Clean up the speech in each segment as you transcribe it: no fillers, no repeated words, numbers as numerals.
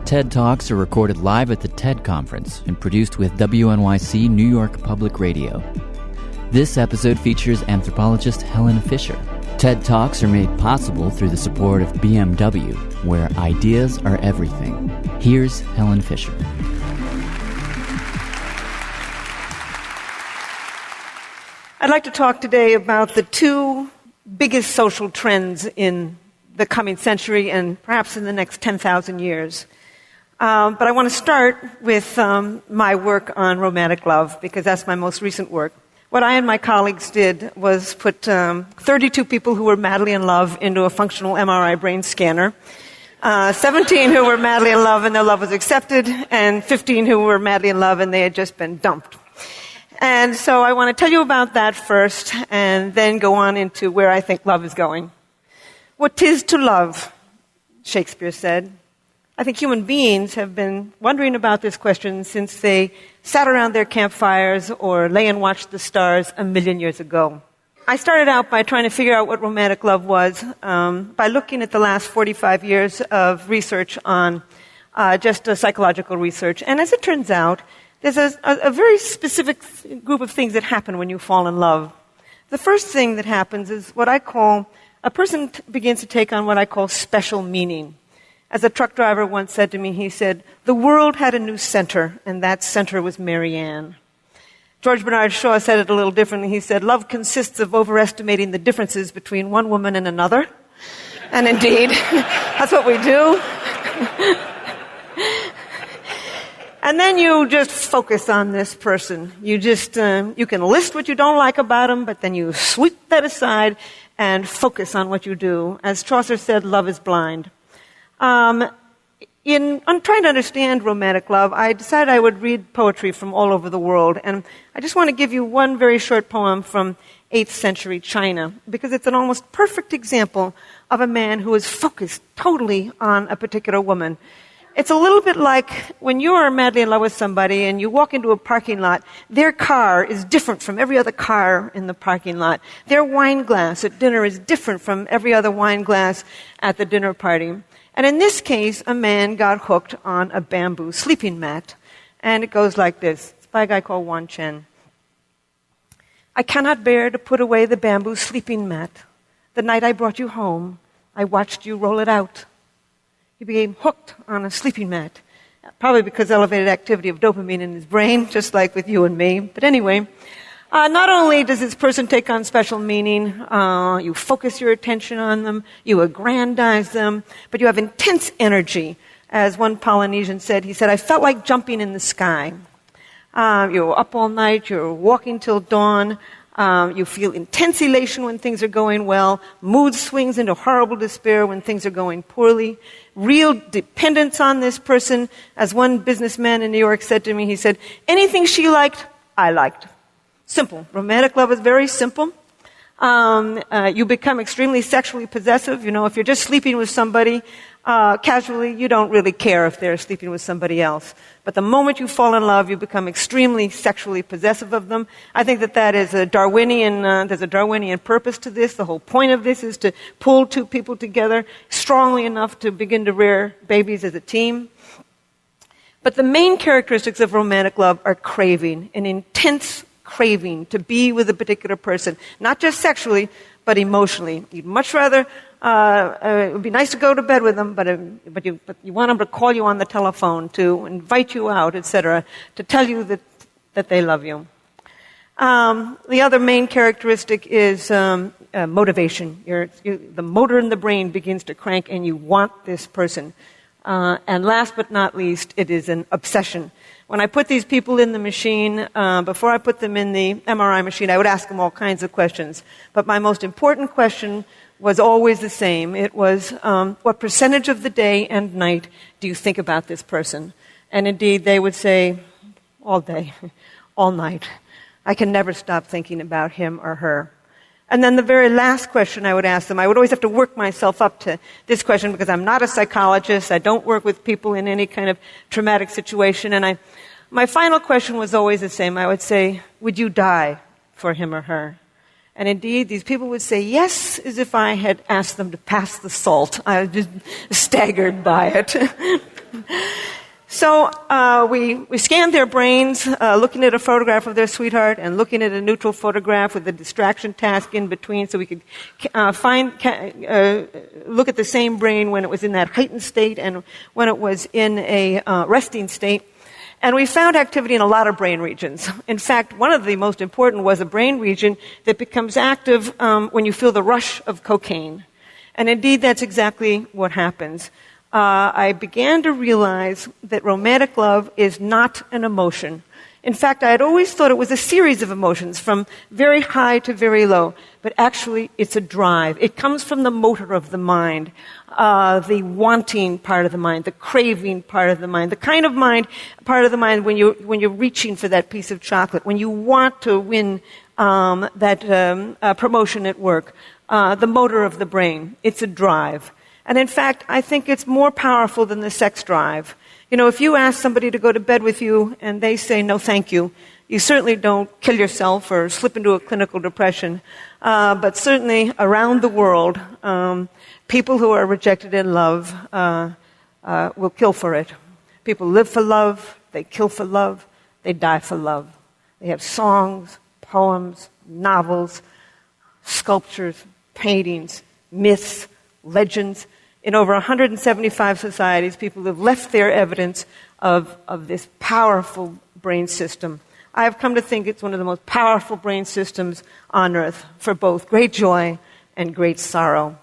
TED Talks are recorded live at the TED Conference and produced with WNYC New York Public Radio. This episode features anthropologist Helen Fisher. TED Talks are made possible through the support of BMW, where ideas are everything. Here's Helen Fisher. I'd like to talk today about the two biggest social trends in the coming century and perhaps in the next 10,000 years. But I want to start with my work on romantic love, because that's my most recent work. What I and my colleagues did was put 32 people who were madly in love into a functional MRI brain scanner, 17 who were madly in love and their love was accepted, and 15 who were madly in love and they had just been dumped. And so I want to tell you about that first, and then go on into where I think love is going. What 'tis to love, Shakespeare said. I think human beings have been wondering about this question since they sat around their campfires or lay and watched the stars 1,000,000 years ago. I started out by trying to figure out what romantic love was by looking at the last 45 years of research on just psychological research. And as it turns out, there's a very specific group of things that happen when you fall in love. The first thing that happens is what I call, a person begins to take on what I call special meaning. As a truck driver once said to me, he said, "The world had a new center, and that center was Marianne." George Bernard Shaw said it a little differently. He said, "Love consists of overestimating the differences between one woman and another." And indeed, that's what we do. And then you just focus on this person. You can list what you don't like about them, but then you sweep that aside and focus on what you do. As Chaucer said, love is blind. On trying to understand romantic love, I decided I would read poetry from all over the world. And I just want to give you one very short poem from 8th century China, because it's an almost perfect example of a man who is focused totally on a particular woman. It's a little bit like when you are madly in love with somebody and you walk into a parking lot, their car is different from every other car in the parking lot. Their wine glass at dinner is different from every other wine glass at the dinner party. And in this case, a man got hooked on a bamboo sleeping mat. And it goes like this. It's by a guy called Wan Chen. "I cannot bear to put away the bamboo sleeping mat. The night I brought you home, I watched you roll it out." He became hooked on a sleeping mat, probably because elevated activity of dopamine in his brain, just like with you and me. But anyway, not only does this person take on special meaning, you focus your attention on them, you aggrandize them, but you have intense energy. As one Polynesian said, he said, "I felt like jumping in the sky." You're up all night, you're walking till dawn, you feel intense elation when things are going well, mood swings into horrible despair when things are going poorly, real dependence on this person. As one businessman in New York said to me, he said, "Anything she liked, I liked." Simple. Romantic love is very simple. You become extremely sexually possessive. You know, if you're just sleeping with somebody casually, you don't really care if they're sleeping with somebody else. But the moment you fall in love, you become extremely sexually possessive of them. I think that is a Darwinian, there's a Darwinian purpose to this. The whole point of this is to pull two people together strongly enough to begin to rear babies as a team. But the main characteristics of romantic love are craving, an intense craving to be with a particular person, not just sexually, but emotionally. You'd much rather, it would be nice to go to bed with them, but you want them to call you on the telephone, to invite you out, etc., to tell you that they love you. The other main characteristic is motivation. The motor in the brain begins to crank and you want this person. And last but not least, it is an obsession. When I put these people in the machine, before I put them in the MRI machine, I would ask them all kinds of questions. But my most important question was always the same. It was, what percentage of the day and night do you think about this person? And indeed, they would say, all day, all night. I can never stop thinking about him or her. And then the very last question I would ask them, I would always have to work myself up to this question because I'm not a psychologist. I don't work with people in any kind of traumatic situation. And my final question was always the same. I would say, would you die for him or her? And indeed, these people would say yes, as if I had asked them to pass the salt. I was just staggered by it. So we scanned their brains, looking at a photograph of their sweetheart and looking at a neutral photograph with a distraction task in between, so we could look at the same brain when it was in that heightened state and when it was in a resting state. And we found activity in a lot of brain regions. In fact, one of the most important was a brain region that becomes active when you feel the rush of cocaine. And indeed, that's exactly what happens. I began to realize that romantic love is not an emotion. In fact, I had always thought it was a series of emotions from very high to very low. But actually, it's a drive. It comes from the motor of the mind, the wanting part of the mind, the craving part of the mind, the kind of part of the mind when you're reaching for that piece of chocolate, when you want to win that promotion at work, the motor of the brain. It's a drive. And in fact, I think it's more powerful than the sex drive. You know, if you ask somebody to go to bed with you and they say no thank you, you certainly don't kill yourself or slip into a clinical depression. But certainly around the world, people who are rejected in love will kill for it. People live for love, they kill for love, they die for love. They have songs, poems, novels, sculptures, paintings, myths, legends. In over 175 societies, people have left their evidence of this powerful brain system. I have come to think it's one of the most powerful brain systems on earth for both great joy and great sorrow.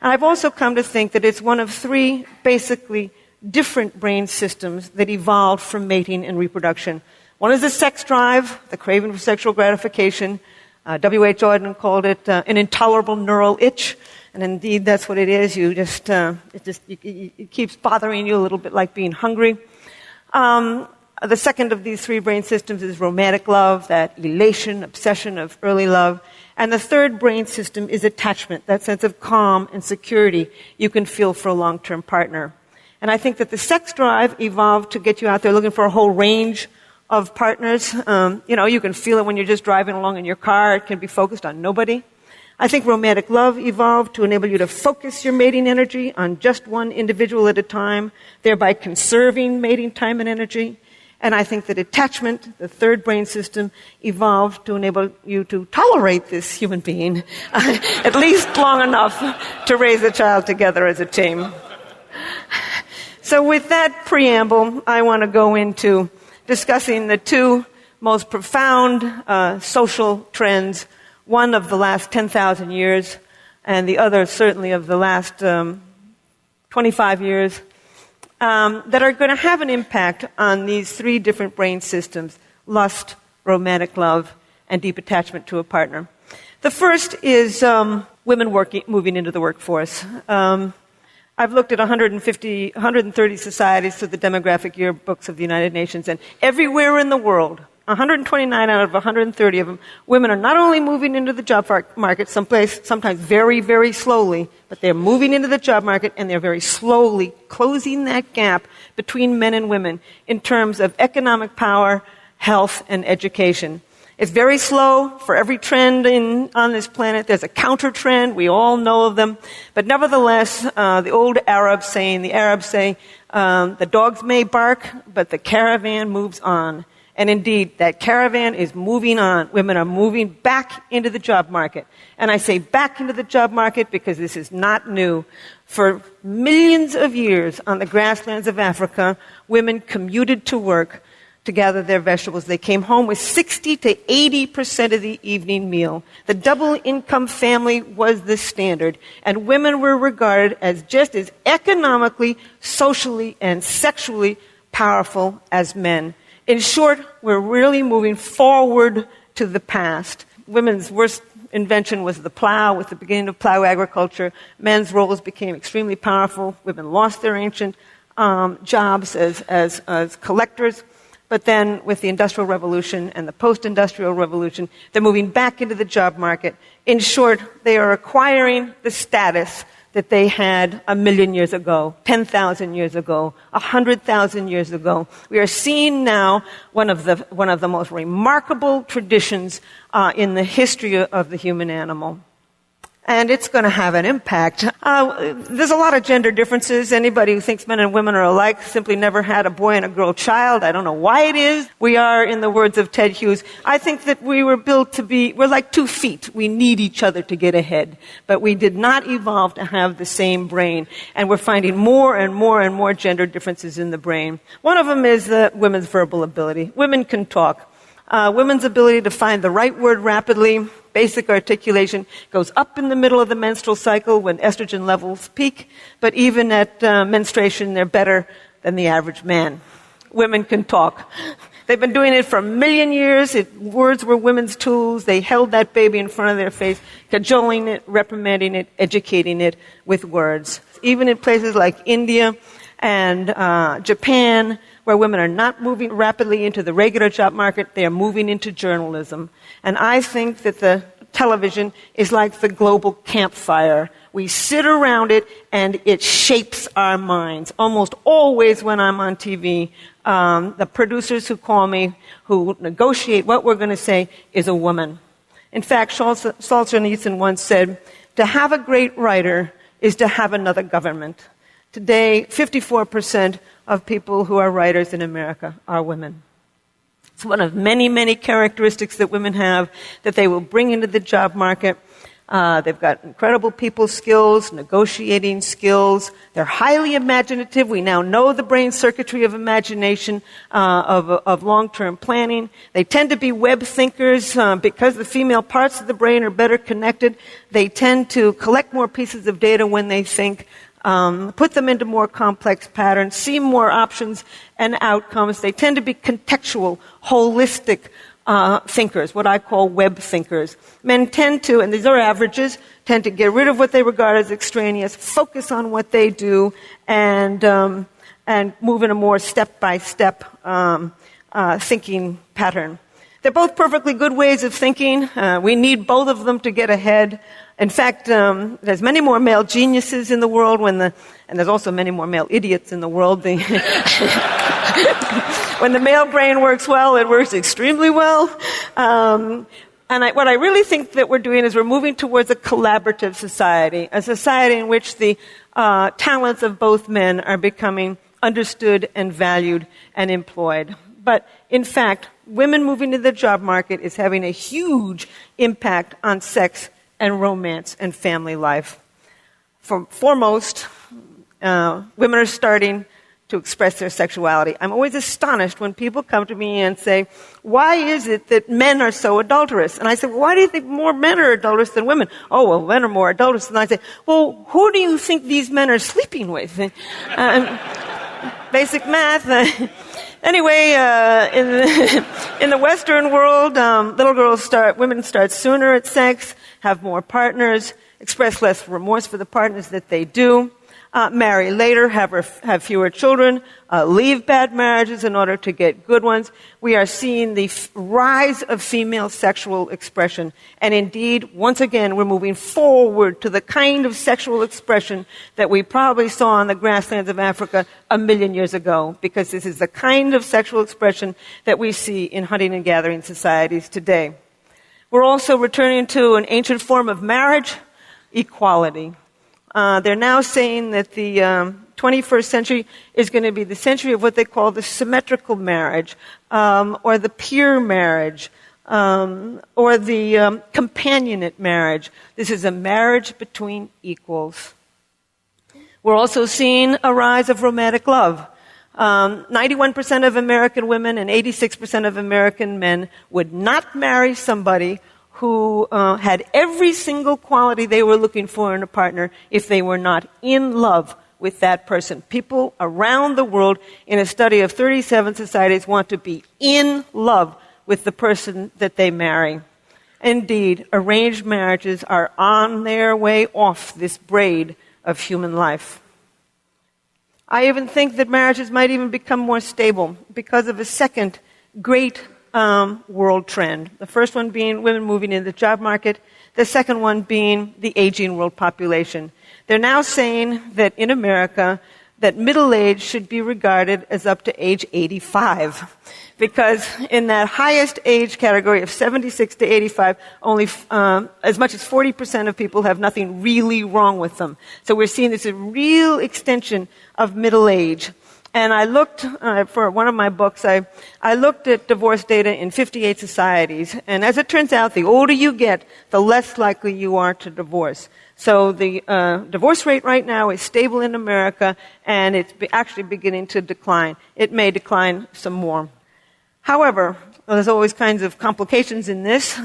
And I've also come to think that it's one of three basically different brain systems that evolved from mating and reproduction. One is the sex drive, the craving for sexual gratification. W.H. Auden called it an intolerable neural itch. And indeed, that's what it is. It keeps bothering you a little bit like being hungry. The second of these three brain systems is romantic love, that elation, obsession of early love. And the third brain system is attachment, that sense of calm and security you can feel for a long-term partner. And I think that the sex drive evolved to get you out there looking for a whole range of partners. You can feel it when you're just driving along in your car. It can be focused on nobody. I think romantic love evolved to enable you to focus your mating energy on just one individual at a time, thereby conserving mating time and energy. And I think that attachment, the third brain system, evolved to enable you to tolerate this human being at least long enough to raise a child together as a team. So with that preamble, I want to go into discussing the two most profound social trends, one of the last 10,000 years, and the other certainly of the last 25 years, that are going to have an impact on these three different brain systems: lust, romantic love, and deep attachment to a partner. The first is women moving into the workforce. I've looked at 130 societies through the demographic yearbooks of the United Nations, and everywhere in the world, 129 out of 130 of them, women are not only moving into the job market sometimes very, very slowly, but they're moving into the job market and they're very slowly closing that gap between men and women in terms of economic power, health, and education. It's very slow. For every trend on this planet, there's a counter trend. We all know of them. But nevertheless, the old Arabs say, the dogs may bark, but the caravan moves on. And indeed, that caravan is moving on. Women are moving back into the job market. And I say back into the job market because this is not new. For millions of years on the grasslands of Africa, women commuted to work to gather their vegetables. They came home with 60 to 80% of the evening meal. The double-income family was the standard. And women were regarded as just as economically, socially, and sexually powerful as men. In short, we're really moving forward to the past. Women's worst invention was the plow. With the beginning of plow agriculture, men's roles became extremely powerful. Women lost their ancient jobs as collectors. But then with the Industrial Revolution and the Post-Industrial Revolution, they're moving back into the job market. In short, they are acquiring the status that they had 1,000,000 years ago, 10,000 years ago, 100,000 years ago. We are seeing now one of the most remarkable traditions in the history of the human animal. and it's going to have an impact. There's a lot of gender differences. Anybody who thinks men and women are alike simply never had a boy and a girl child. I don't know why it is. We are, in the words of Ted Hughes, I think that we were built to be, we're like 2 feet. We need each other to get ahead. But we did not evolve to have the same brain. And we're finding more and more and more gender differences in the brain. One of them is women's verbal ability. Women can talk. Women's ability to find the right word rapidly, basic articulation, goes up in the middle of the menstrual cycle when estrogen levels peak, but even at menstruation, they're better than the average man. Women can talk. They've been doing it for a million years. Words were women's tools. They held that baby in front of their face, cajoling it, reprimanding it, educating it with words. Even in places like India and Japan, where women are not moving rapidly into the regular job market, they are moving into journalism. And I think that the television is like the global campfire. We sit around it, and it shapes our minds. Almost always when I'm on TV, the producers who call me, who negotiate what we're going to say, is a woman. In fact, Solzhenitsyn once said, to have a great writer is to have another government. Today, 54% of people who are writers in America are women. It's one of many, many characteristics that women have that they will bring into the job market. They've got incredible people skills, negotiating skills. They're highly imaginative. We now know the brain circuitry of imagination, of long-term planning. They tend to be web thinkers because the female parts of the brain are better connected. They tend to collect more pieces of data when they think, put them into more complex patterns, see more options and outcomes. They tend to be contextual, holistic thinkers, what I call web thinkers. Men tend to, and these are averages, tend to get rid of what they regard as extraneous, focus on what they do, and move in a more step-by-step thinking pattern. They're both perfectly good ways of thinking. We need both of them to get ahead. In fact, there's many more male geniuses in the world, and there's also many more male idiots in the world. When the male brain works well, it works extremely well. What I really think that we're doing is we're moving towards a collaborative society, a society in which the talents of both men are becoming understood and valued and employed. But in fact, women moving to the job market is having a huge impact on sex and romance and family life. Foremost, women are starting to express their sexuality. I'm always astonished when people come to me and say, why is it that men are so adulterous? And I say, well, why do you think more men are adulterous than women? Oh, well, men are more adulterous. And I say, well, who do you think these men are sleeping with? Basic math. Anyway, in the Western world, women start sooner at sex, have more partners, express less remorse for the partners that they do, marry later, have fewer children, leave bad marriages in order to get good ones. We are seeing the rise of female sexual expression. And indeed, once again, we're moving forward to the kind of sexual expression that we probably saw on the grasslands of Africa 1 million years ago, because this is the kind of sexual expression that we see in hunting and gathering societies today. We're also returning to an ancient form of marriage, equality. They're now saying that the 21st century is going to be the century of what they call the symmetrical marriage, or the peer marriage, or the companionate marriage. This is a marriage between equals. We're also seeing a rise of romantic love. 91% of American women and 86% of American men would not marry somebody who had every single quality they were looking for in a partner if they were not in love with that person. People around the world, in a study of 37 societies, want to be in love with the person that they marry. Indeed, arranged marriages are on their way off this braid of human life. I even think that marriages might even become more stable because of a second great world trend. The first one being women moving into the job market. The second one being the aging world population. They're now saying that in America, that middle age should be regarded as up to age 85. Because in that highest age category of 76 to 85, only as much as 40% of people have nothing really wrong with them. So we're seeing this a real extension of middle age. And I looked, for one of my books, I looked at divorce data in 58 societies. And as it turns out, the older you get, the less likely you are to divorce. So the divorce rate right now is stable in America, and it's actually beginning to decline. It may decline some more. However, there's always kinds of complications in this.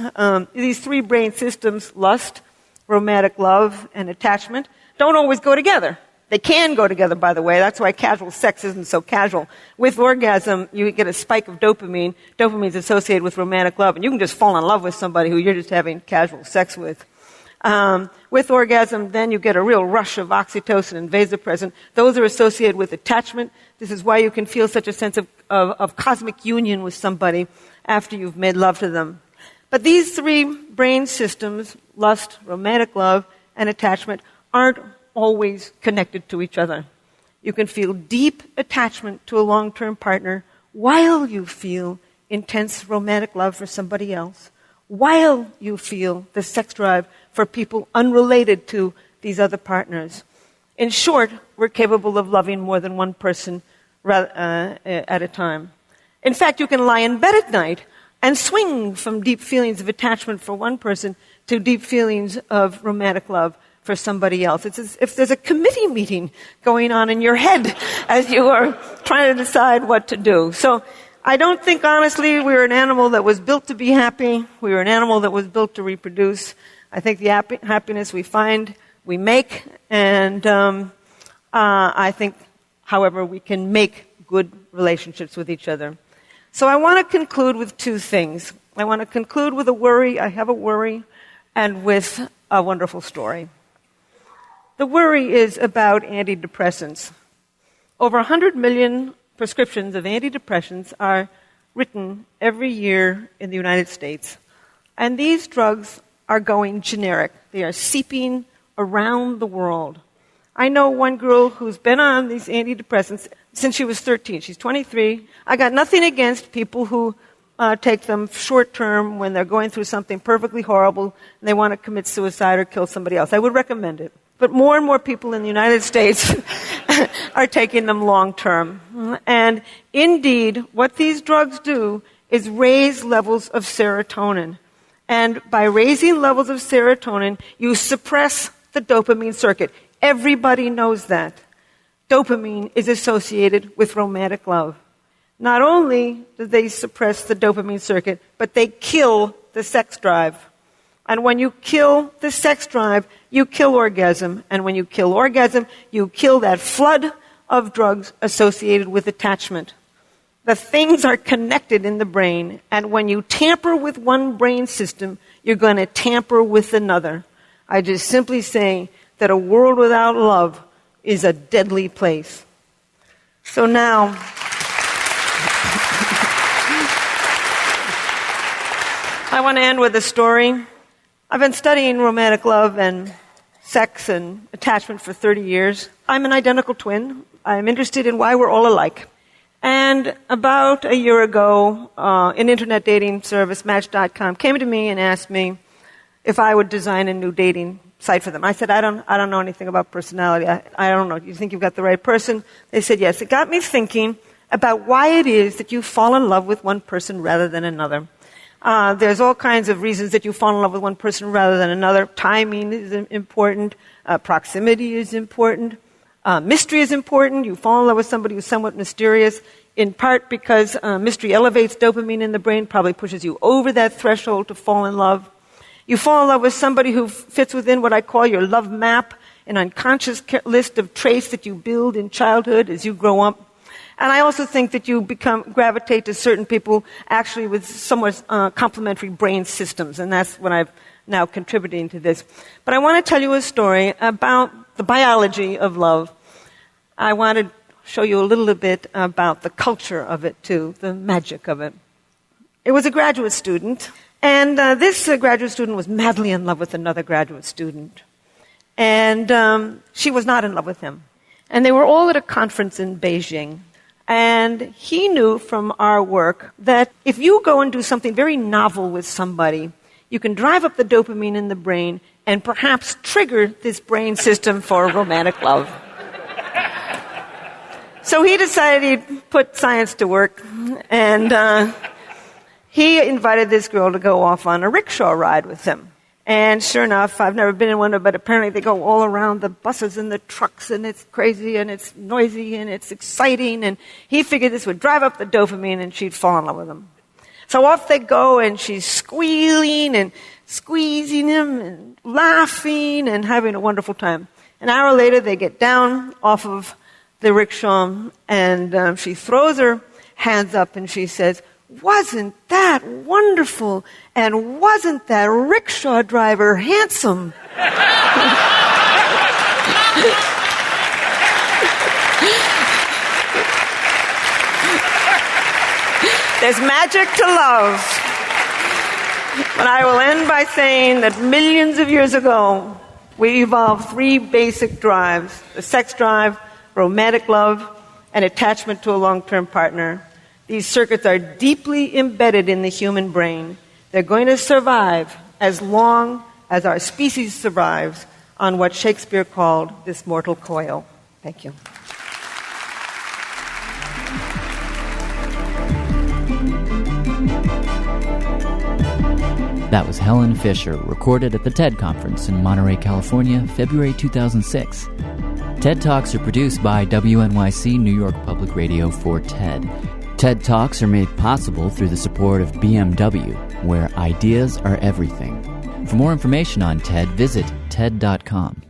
These three brain systems, lust, romantic love, and attachment, don't always go together. They can go together, by the way. That's why casual sex isn't so casual. With orgasm, you get a spike of dopamine. Dopamine is associated with romantic love, and you can just fall in love with somebody who you're just having casual sex with. With orgasm, then you get a real rush of oxytocin and vasopressin. Those are associated with attachment. This is why you can feel such a sense of cosmic union with somebody after you've made love to them. But these three brain systems, lust, romantic love, and attachment, aren't always connected to each other. You can feel deep attachment to a long-term partner while you feel intense romantic love for somebody else, while you feel the sex drive for people unrelated to these other partners. In short, we're capable of loving more than one person at a time. In fact, you can lie in bed at night and swing from deep feelings of attachment for one person to deep feelings of romantic love for somebody else. It's as if there's a committee meeting going on in your head as you are trying to decide what to do. So I don't think, honestly, we were an animal that was built to be happy. We were an animal that was built to reproduce. I think the happiness we find, we make. And I think, however, we can make good relationships with each other. So I want to conclude with two things. I want to conclude with a worry. I have a worry, and with a wonderful story. The worry is about antidepressants. Over 100 million prescriptions of antidepressants are written every year in the United States. And these drugs are going generic. They are seeping around the world. I know one girl who's been on these antidepressants since she was 13. She's 23. I got nothing against people who take them short term when they're going through something perfectly horrible and they want to commit suicide or kill somebody else. I would recommend it. But more and more people in the United States are taking them long term. And indeed, what these drugs do is raise levels of serotonin. And by raising levels of serotonin, you suppress the dopamine circuit. Everybody knows that. Dopamine is associated with romantic love. Not only do they suppress the dopamine circuit, but they kill the sex drive. And when you kill the sex drive, you kill orgasm. And when you kill orgasm, you kill that flood of drugs associated with attachment. The things are connected in the brain, and when you tamper with one brain system, you're going to tamper with another. I just simply say that a world without love is a deadly place. So now, I want to end with a story. I've been studying romantic love and sex and attachment for 30 years. I'm an identical twin. I'm interested in why we're all alike. And about a year ago, an internet dating service, Match.com, came to me and asked me if I would design a new dating site for them. I said, I don't know anything about personality. I don't know. Do you think you've got the right person? They said, yes. It got me thinking about why it is that you fall in love with one person rather than another. There's all kinds of reasons that you fall in love with one person rather than another. Timing is important. Proximity is important. Mystery is important. You fall in love with somebody who's somewhat mysterious, in part because mystery elevates dopamine in the brain, probably pushes you over that threshold to fall in love. You fall in love with somebody who fits within what I call your love map, an unconscious list of traits that you build in childhood as you grow up. And I also think that you gravitate to certain people actually with somewhat complementary brain systems, and that's what I've now contributing to this. But I want to tell you a story about the biology of love. I want to show you a little bit about the culture of it, too, the magic of it. It was a graduate student, and this graduate student was madly in love with another graduate student. And she was not in love with him. And they were all at a conference in Beijing. And he knew from our work that if you go and do something very novel with somebody, you can drive up the dopamine in the brain and perhaps trigger this brain system for romantic love. So he decided he'd put science to work, and he invited this girl to go off on a rickshaw ride with him. And sure enough, I've never been in one, but apparently they go all around the buses and the trucks, and it's crazy, and it's noisy, and it's exciting, and he figured this would drive up the dopamine, and she'd fall in love with him. So off they go, and she's squealing and squeezing him and laughing and having a wonderful time. An hour later, they get down off of the rickshaw, and she throws her hands up, and she says, "Wasn't that wonderful? And wasn't that rickshaw driver handsome?" There's magic to love. But I will end by saying that millions of years ago, we evolved 3 basic drives: the sex drive, romantic love, and attachment to a long-term partner. These circuits are deeply embedded in the human brain. They're going to survive as long as our species survives on what Shakespeare called this mortal coil. Thank you. That was Helen Fisher, recorded at the TED Conference in Monterey, California, February 2006. TED Talks are produced by WNYC New York Public Radio for TED. TED Talks are made possible through the support of BMW, where ideas are everything. For more information on TED, visit TED.com.